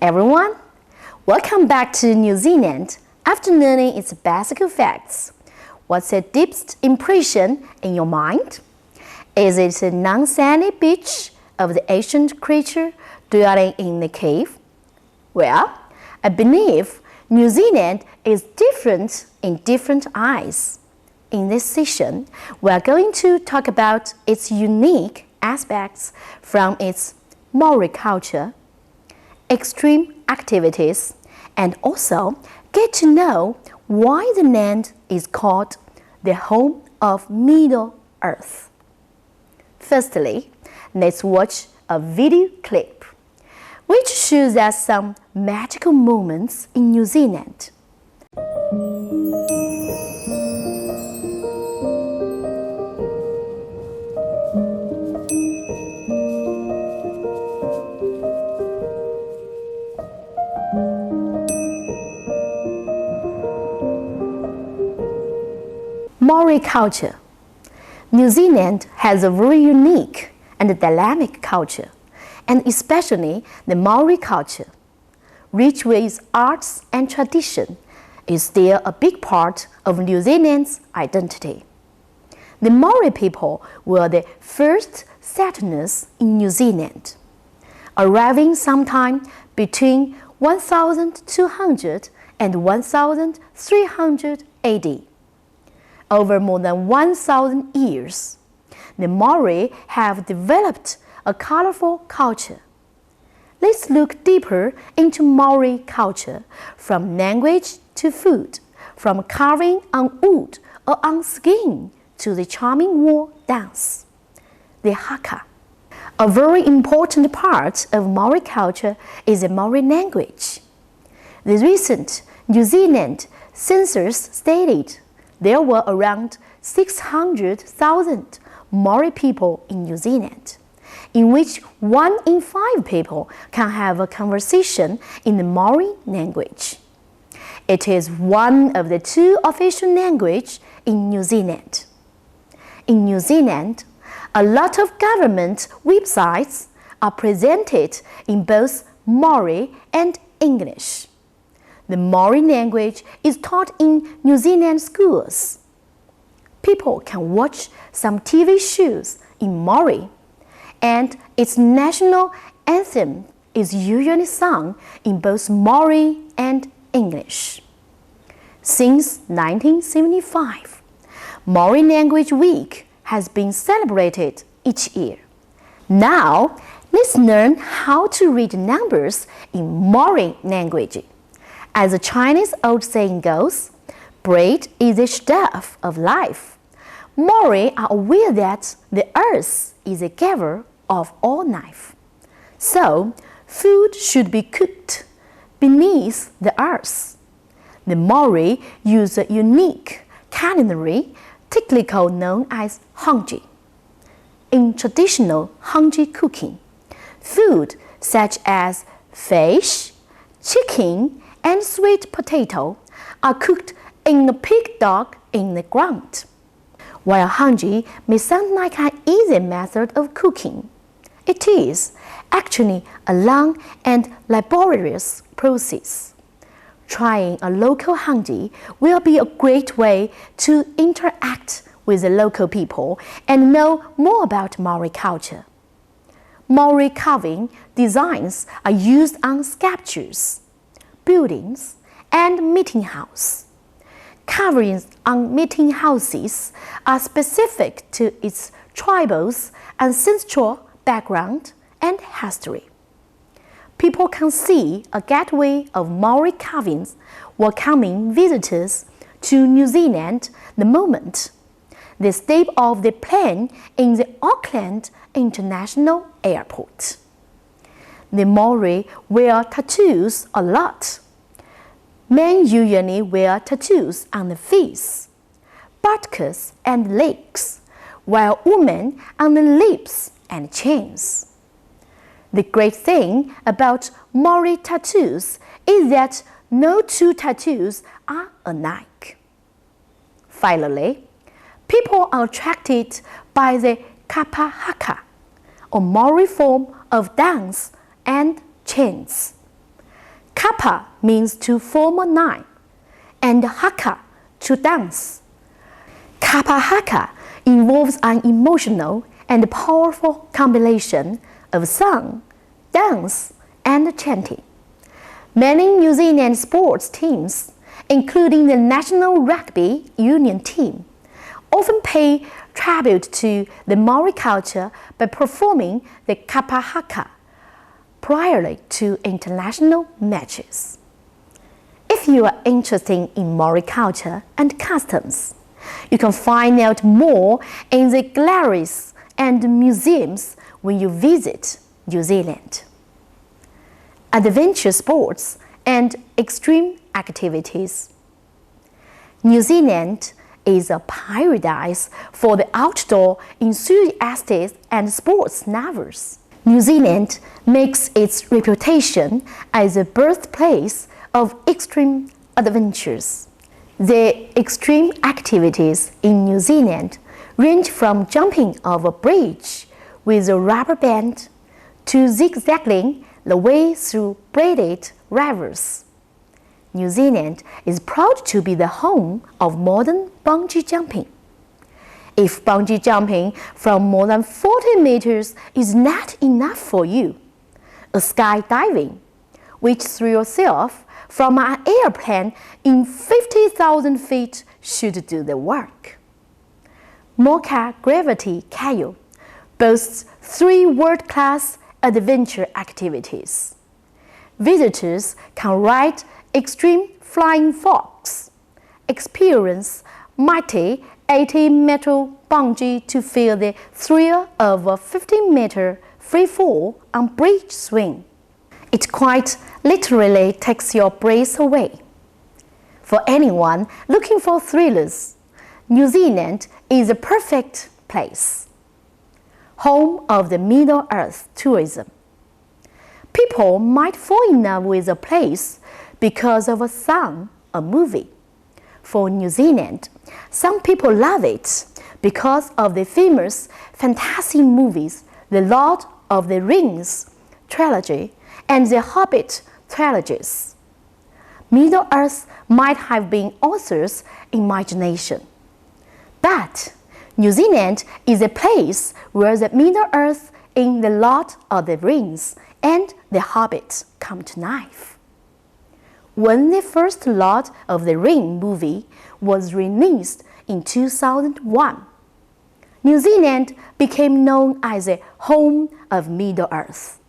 everyone! Welcome back to New Zealand after learning its basic facts. What's the deepest impression in your mind? Is it a non-sandy beach of the ancient creature dwelling in the cave? Well, I believe New Zealand is different in different eyes. In this session, we are going to talk about its unique aspects from its Maori culture, extreme activities, and also get to know why the land is called the home of Middle Earth. Firstly, let's watch a video clip which shows us some magical moments in New Zealand. Maori culture. New Zealand has a very unique and dynamic culture, and especially the Maori culture, rich with arts and tradition, is still a big part of New Zealand's identity. The Maori people were the first settlers in New Zealand, arriving sometime between 1200 and 1300 AD. Over more than 1,000 years, the Maori have developed a colorful culture. Let's look deeper into Maori culture, from language to food, from carving on wood or on skin to the charming war dance, the haka. A very important part of Maori culture is the Maori language. The recent New Zealand census stated there were around 600,000 Maori people in New Zealand, in which 1 in 5 people can have a conversation in the Maori language. It is one of the 2 official languages in New Zealand. In New Zealand, a lot of government websites are presented in both Maori and English. The Maori language is taught in New Zealand schools. People can watch some TV shows in Maori, and its national anthem is usually sung in both Maori and English. Since 1975, Maori Language Week has been celebrated each year. Now, let's learn how to read numbers in Maori language. As the Chinese old saying goes, bread is the stuff of life. Maori are aware that the earth is a giver of all life. So, food should be cooked beneath the earth. The Maori use a unique culinary technique known as hangi. In traditional hangi cooking, food such as fish, chicken, and sweet potato are cooked in a pig dog in the ground. While hangi may sound like an easy method of cooking, it is actually a long and laborious process. Trying a local hangi will be a great way to interact with the local people and know more about Maori culture. Maori carving designs are used on sculptures, buildings, and meeting houses. Carvings on meeting houses are specific to its tribal's ancestral background and history. People can see a gateway of Maori carvings welcoming visitors to New Zealand the moment they step off the plane in the Auckland International Airport. The Maori wear tattoos a lot. Men usually wear tattoos on the face, buttocks, and legs, while women on the lips and chins. The great thing about Maori tattoos is that no 2 tattoos are alike. Finally, people are attracted by the kapa haka, or Maori form of dance and chants. Kapa means to form a nine, and haka, to dance. Kapa haka involves an emotional and powerful combination of song, dance, and chanting. Many New Zealand sports teams, including the National Rugby Union team, often pay tribute to the Maori culture by performing the kapa haka prior to international matches. If you are interested in Maori culture and customs, you can find out more in the galleries and museums when you visit New Zealand. Adventure sports and extreme activities. New Zealand is a paradise for the outdoor enthusiasts and sports lovers. New Zealand makes its reputation as a birthplace of extreme adventures. The extreme activities in New Zealand range from jumping off a bridge with a rubber band to zigzagging the way through braided rivers. New Zealand is proud to be the home of modern bungee jumping. If bungee jumping from more than 40 meters is not enough for you, a skydiving, which throw yourself from an airplane in 50,000 feet, should do the work. Mocha Gravity Kayak boasts 3 world-class adventure activities. Visitors can ride extreme flying fox, experience mighty 80-meter bungee to feel the thrill of a 50-meter free fall on bridge swing. It quite literally takes your breath away. For anyone looking for thrillers, New Zealand is a perfect place. Home of the Middle Earth tourism. People might fall in love with a place because of a song, a movie. For New Zealand, some people love it because of the famous fantasy movies The Lord of the Rings trilogy and the Hobbit trilogies. Middle Earth might have been author's imagination. But New Zealand is a place where the Middle Earth in The Lord of the Rings and The Hobbit come to life. When the first Lord of the Rings movie was released in 2001, New Zealand became known as the home of Middle Earth.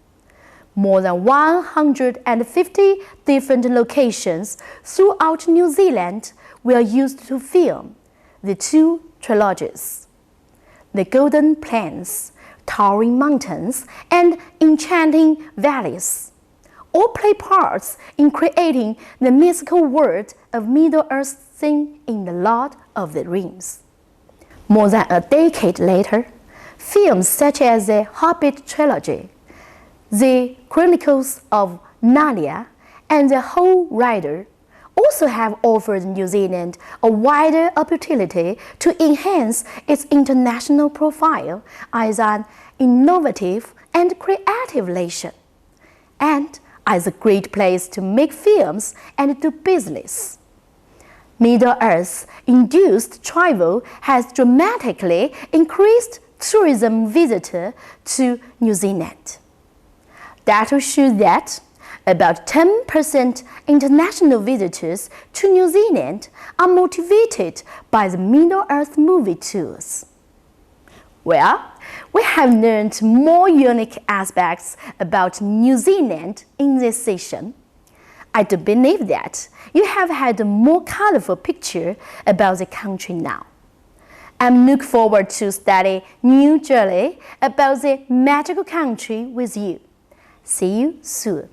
More than 150 different locations throughout New Zealand were used to film the 2 trilogies. The Golden Plains, towering mountains, and enchanting valleys all play parts in creating the mythical world of Middle-earth seen in The Lord of the Rings. More than a decade later, films such as the Hobbit trilogy, The Chronicles of Narnia, and The Whole Rider also have offered New Zealand a wider opportunity to enhance its international profile as an innovative and creative nation, and as a great place to make films and do business. Middle-earth-induced travel has dramatically increased tourism visitors to New Zealand. Data shows that about 10% international visitors to New Zealand are motivated by the Middle-earth movie tours. Well, we have learned more unique aspects about New Zealand in this session. I do believe that you have had a more colorful picture about the country now. I'm looking forward to study new journey about the magical country with you. See you soon.